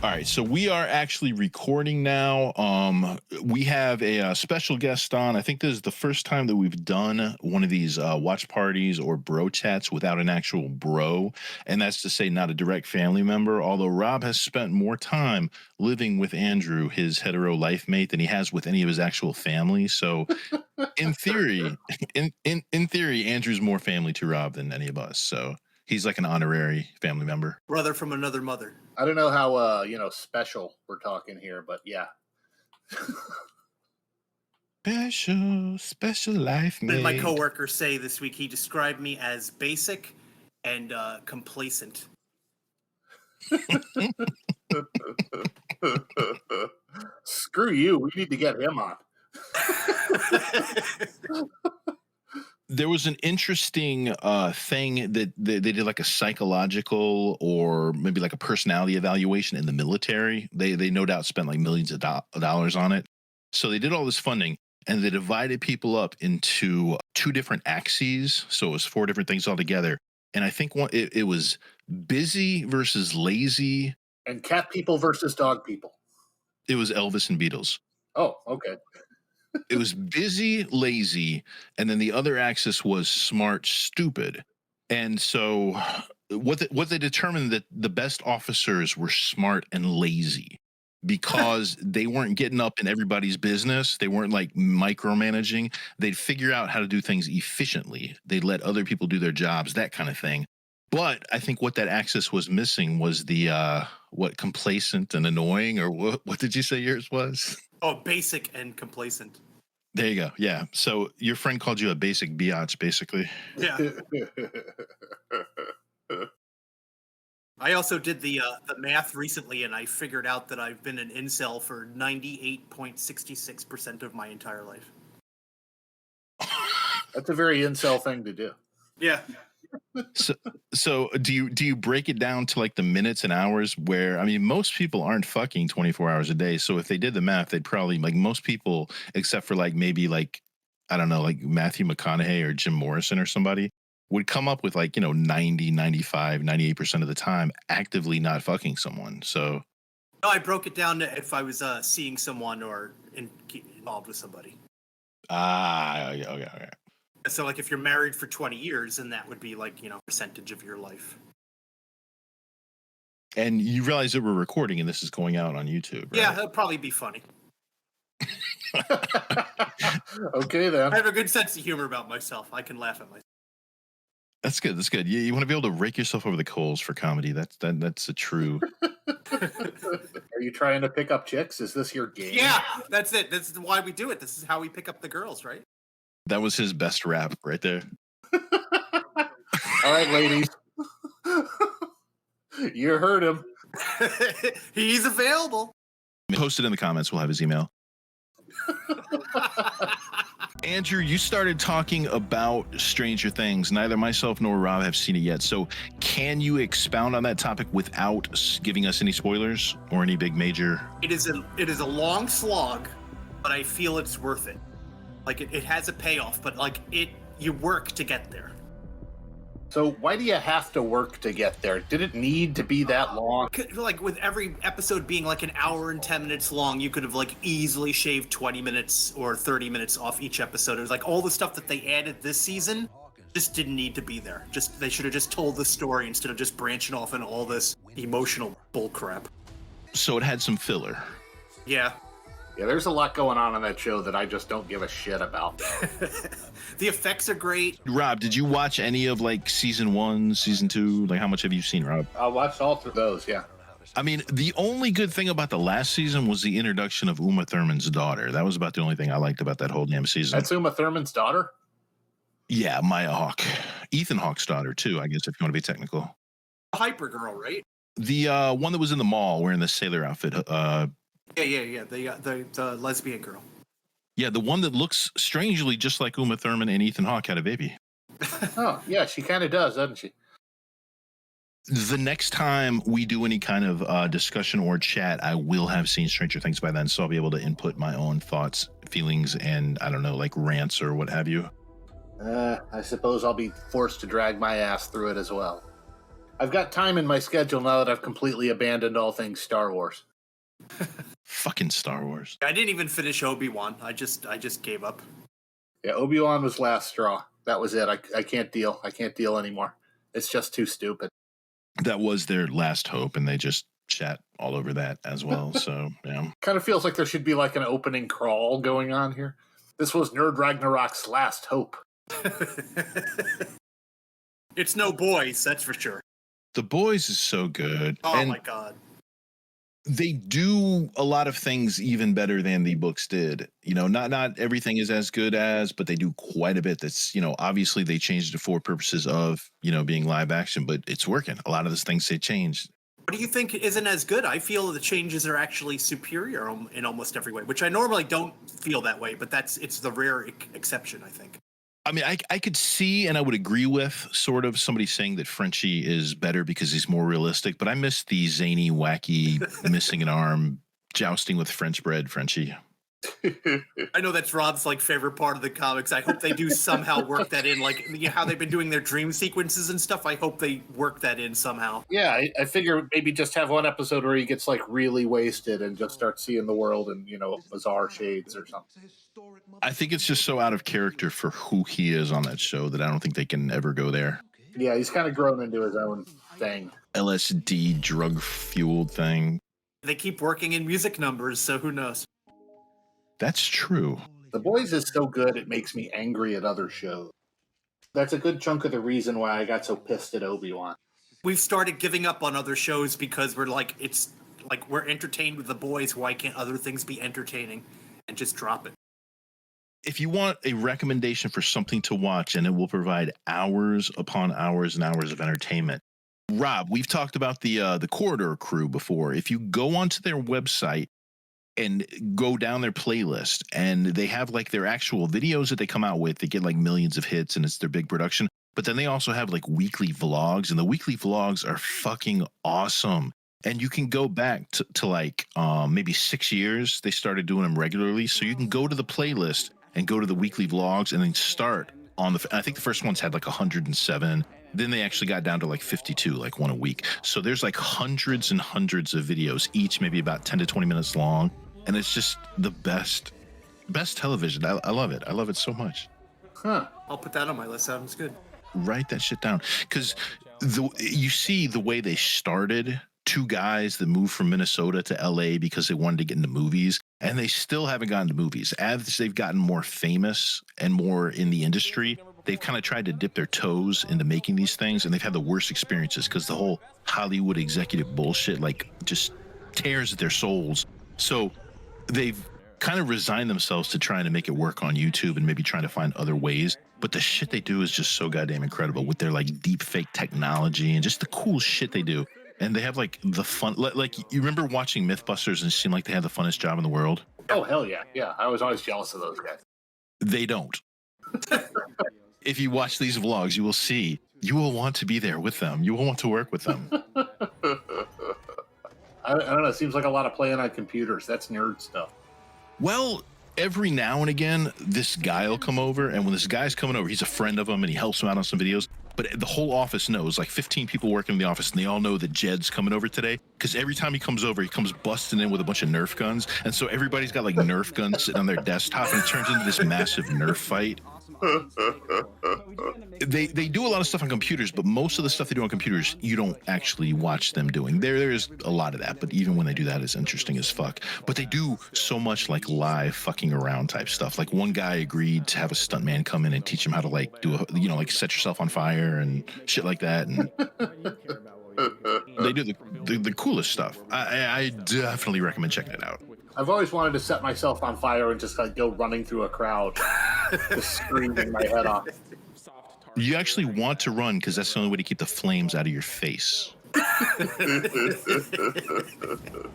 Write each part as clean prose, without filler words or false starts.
All right, so we are actually recording now. We have a special guest on. I think this is the first time that we've done one of these watch parties or bro chats without an actual bro, and that's to say, not a direct family member. Although Rob has spent more time living with Andrew, his hetero life mate, than he has with any of his actual family. So, in theory, in theory, Andrew's more family to Rob than any of us. So. He's like an honorary family member. Brother from another mother. I don't know how, special we're talking here, but yeah. Special life, man. Did my coworker say this week he described me as basic and complacent. Screw you. We need to get him on. There was an interesting thing that they did, like a psychological or maybe like a personality evaluation in the military. They no doubt spent like millions of dollars on it. So they did all this funding and they divided people up into 2 different axes. So it was 4 different things altogether. And I think it was busy versus lazy. And cat people versus dog people. It was Elvis and Beatles. Oh, okay. It was busy, lazy, and then the other axis was smart, stupid. And so what they determined that the best officers were smart and lazy because they weren't getting up in everybody's business. They weren't like micromanaging. They'd figure out how to do things efficiently. They'd let other people do their jobs, that kind of thing. But I think what that axis was missing was the complacent and annoying, or what did you say yours was? Oh, basic and complacent. There you go. Yeah. So your friend called you a basic biatch, basically. Yeah. I also did the math recently, and I figured out that I've been an incel for 98.66% of my entire life. That's a very incel thing to do. Yeah. So do you break it down to like the minutes and hours where, I mean, most people aren't fucking 24 hours a day. So if they did the math, they'd probably, like most people, except for like maybe like, I don't know, like Matthew McConaughey or Jim Morrison or somebody, would come up with like, 90, 95, 98% of the time actively not fucking someone. So. No, I broke it down to if I was seeing someone or involved with somebody. Okay. So, like, if you're married for 20 years, then that would be, like, percentage of your life. And you realize that we're recording and this is going out on YouTube, right? Yeah, it'll probably be funny. Okay, then. I have a good sense of humor about myself. I can laugh at myself. That's good. That's good. You want to be able to rake yourself over the coals for comedy. That's a true. Are you trying to pick up chicks? Is this your game? Yeah, that's it. That's why we do it. This is how we pick up the girls, right? That was his best rap right there. All right, ladies. You heard him. He's available. Post it in the comments. We'll have his email. Andrew, you started talking about Stranger Things. Neither myself nor Rob have seen it yet. So can you expound on that topic without giving us any spoilers or any big major? It is a long slog, but I feel it's worth it. Like, it has a payoff, but, like, you work to get there. So why do you have to work to get there? Did it need to be that long? Like, with every episode being, like, an hour and 10 minutes long, you could have, like, easily shaved 20 minutes or 30 minutes off each episode. It was, like, all the stuff that they added this season just didn't need to be there. They should have just told the story instead of just branching off into all this emotional bullcrap. So it had some filler. Yeah. Yeah, there's a lot going on that show that I just don't give a shit about. The effects are great. Rob, did you watch any of like season 1, season 2? Like, how much have you seen, Rob? I watched all through those, yeah. I mean, the only good thing about the last season was the introduction of Uma Thurman's daughter. That was about the only thing I liked about that whole damn season. That's Uma Thurman's daughter? Yeah, Maya Hawke. Ethan Hawke's daughter, too, I guess, if you want to be technical. Hyper girl, right? The one that was in the mall wearing the sailor outfit. Yeah. The lesbian girl. Yeah, the one that looks strangely just like Uma Thurman and Ethan Hawke had a baby. Oh, yeah, she kind of does, doesn't she? The next time we do any kind of discussion or chat, I will have seen Stranger Things by then, so I'll be able to input my own thoughts, feelings, and, I don't know, like rants or what have you. I suppose I'll be forced to drag my ass through it as well. I've got time in my schedule now that I've completely abandoned all things Star Wars. Fucking Star Wars. I didn't even finish Obi Wan. I just gave up. Yeah, Obi Wan was last straw. That was it. I can't deal. I can't deal anymore. It's just too stupid. That was their last hope, and they just chat all over that as well. So, yeah. Kind of feels like there should be like an opening crawl going on here. This was NerdRagnarok's last hope. It's no boys, that's for sure. The Boys is so good. Oh and my god. they do a lot of things even better than the books did. You know, not everything is as good as, but they do quite a bit. That's, you know, obviously they changed it for purposes of, you know, being live action, but it's working. A lot of the things they changed. What do you think isn't as good? I feel the changes are actually superior in almost every way, which I normally don't feel that way, but it's the rare exception, I think. I mean, I could see and I would agree with sort of somebody saying that Frenchie is better because he's more realistic, but I miss the zany, wacky, missing an arm, jousting with French bread Frenchie. I know that's Rob's like favorite part of the comics. I hope they do somehow work that in, like, you know, how they've been doing their dream sequences and stuff. I hope they work that in somehow. Yeah, I figure maybe just have one episode where he gets like really wasted and just starts seeing the world in, you know, bizarre shades or something. I think it's just so out of character for who he is on that show that I don't think they can ever go there. Yeah, he's kind of grown into his own thing. LSD drug fueled thing. They keep working in music numbers, so who knows? That's true. The Boys is so good it makes me angry at other shows. That's a good chunk of the reason why I got so pissed at Obi-Wan. We've started giving up on other shows because we're like, it's like we're entertained with The Boys. Why can't other things be entertaining? And just drop it. If you want a recommendation for something to watch and it will provide hours upon hours and hours of entertainment, Rob, we've talked about the Corridor Crew before. If you go onto their website and go down their playlist, and they have like their actual videos that they come out with, they get like millions of hits and it's their big production. But then they also have like weekly vlogs, and the weekly vlogs are fucking awesome. And you can go back to like maybe 6 years. They started doing them regularly. So you can go to the playlist and go to the weekly vlogs and then start on I think the first ones had like 107. Then they actually got down to like 52, like one a week. So there's like hundreds and hundreds of videos, each maybe about 10 to 20 minutes long. And it's just the best television. I love it. I love it so much. Huh. I'll put that on my list. Sounds good. Write that shit down. Because you see the way they started, two guys that moved from Minnesota to LA because they wanted to get into movies, and they still haven't gotten to movies. As they've gotten more famous and more in the industry, they've kind of tried to dip their toes into making these things, and they've had the worst experiences because the whole Hollywood executive bullshit like just tears at their souls. So they've kind of resigned themselves to trying to make it work on YouTube and maybe trying to find other ways. But the shit they do is just so goddamn incredible with their like deep fake technology and just the cool shit they do. And they have like the fun, like you remember watching Mythbusters and it seemed like they had the funnest job in the world? Oh, hell yeah. Yeah, I was always jealous of those guys. They don't. If you watch these vlogs, you will see, you will want to be there with them. You will want to work with them. I don't know. It seems like a lot of playing on computers. That's nerd stuff. Well, every now and again, this guy will come over, and when this guy's coming over, he's a friend of him, and he helps him out on some videos. But the whole office knows, like 15 people working in the office, and they all know that Jed's coming over today. Because every time he comes over, he comes busting in with a bunch of Nerf guns. And so everybody's got like Nerf guns sitting on their desktop, and it turns into this massive Nerf fight. They do a lot of stuff on computers, but most of the stuff they do on computers, you don't actually watch them doing. There's a lot of that, but even when they do that, it's interesting as fuck. But they do so much like live fucking around type stuff. Like one guy agreed to have a stuntman come in and teach him how to like do like set yourself on fire and shit like that. And they do the coolest stuff. I definitely recommend checking it out. I've always wanted to set myself on fire and just like go running through a crowd, just screaming my head off. You actually want to run because that's the only way to keep the flames out of your face.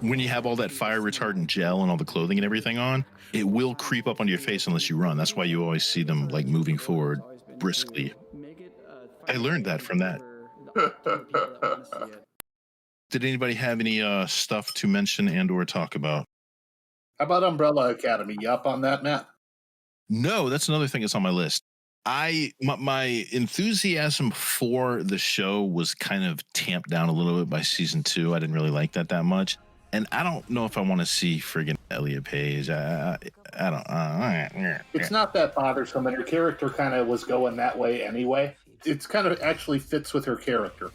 When you have all that fire retardant gel and all the clothing and everything on, it will creep up onto your face unless you run. That's why you always see them like moving forward briskly. I learned that from that. Did anybody have any stuff to mention and or talk about? How about Umbrella Academy? You up on that, Matt? No, that's another thing that's on my list. My enthusiasm for the show was kind of tamped down a little bit by season 2. I didn't really like that much, and I don't know if I want to see friggin' Elliot Page. I don't. It's not that bothersome, and her character kind of was going that way anyway. It's kind of actually fits with her character,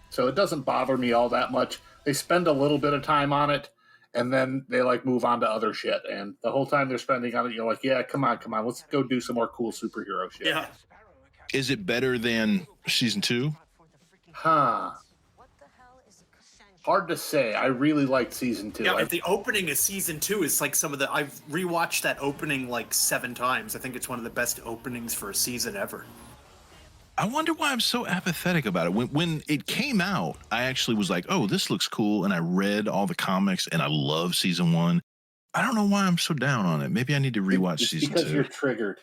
so it doesn't bother me all that much. They spend a little bit of time on it, and then they like move on to other shit. And the whole time they're spending on it, you're like, yeah, come on, let's go do some more cool superhero shit. Yeah. Is it better than season 2? Huh. Hard to say. I really liked season 2. Yeah, if the opening of season 2 is like some of the... I've rewatched that opening like 7 times. I think it's one of the best openings for a season ever. I wonder why I'm so apathetic about it. When it came out, I actually was like, oh, this looks cool. And I read all the comics and I love season 1. I don't know why I'm so down on it. Maybe I need to rewatch season 2. Because you're triggered.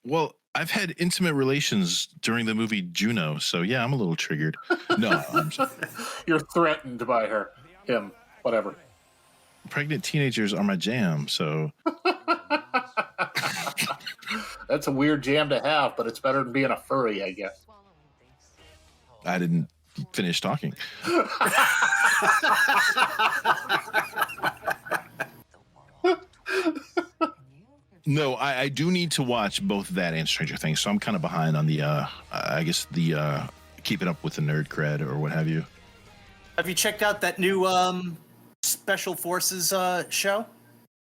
Well, I've had intimate relations during the movie Juno. So yeah, I'm a little triggered. No, You're threatened by her. Him. Whatever. Pregnant teenagers are my jam. So... That's a weird jam to have, but it's better than being a furry, I guess. I didn't finish talking. No, I do need to watch both that and Stranger Things, so I'm kind of behind on the, I guess, the keeping up with the nerd cred or what have you. Have you checked out that new Special Forces show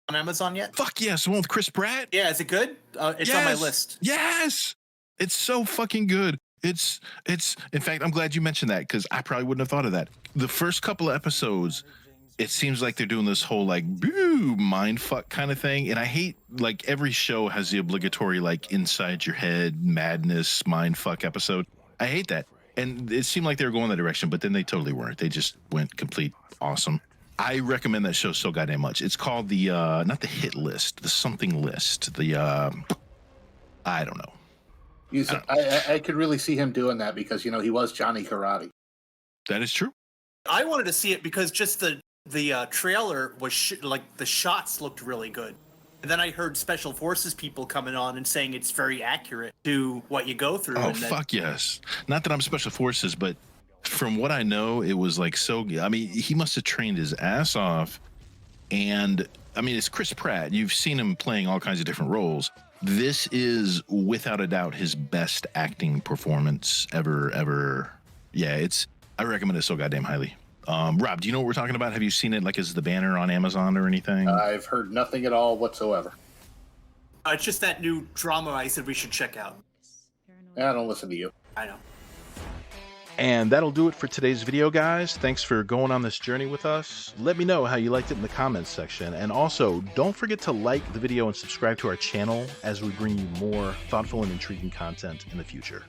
on Amazon yet? Fuck yes, the one with Chris Pratt. Yeah, is it good? It's on my list. Yes, it's so fucking good. It's. In fact, I'm glad you mentioned that because I probably wouldn't have thought of that. The first couple of episodes, it seems like they're doing this whole like boo mind fuck kind of thing, and I hate like every show has the obligatory like inside your head madness mind fuck episode. I hate that, and it seemed like they were going that direction, but then they totally weren't. They just went complete awesome. I recommend that show so goddamn much. It's called the not the hit list, the something list. The I don't know. I could really see him doing that because he was Johnny Karate. That is true. I wanted to see it because just the trailer was like the shots looked really good, and then I heard Special Forces people coming on and saying it's very accurate to what you go through. Oh fuck yes! Not that I'm Special Forces, but from what I know, it was like so good. I mean, he must have trained his ass off, and I mean, it's Chris Pratt. You've seen him playing all kinds of different roles. This is without a doubt his best acting performance ever. Yeah, I recommend it so goddamn highly. Rob, do you know what we're talking about? Have you seen it like as the banner on Amazon or anything? I've heard nothing at all whatsoever. It's just that new drama I said we should check out. I don't listen to you. I know. And that'll do it for today's video, guys. Thanks for going on this journey with us. Let me know how you liked it in the comments section. And also, don't forget to like the video and subscribe to our channel as we bring you more thoughtful and intriguing content in the future.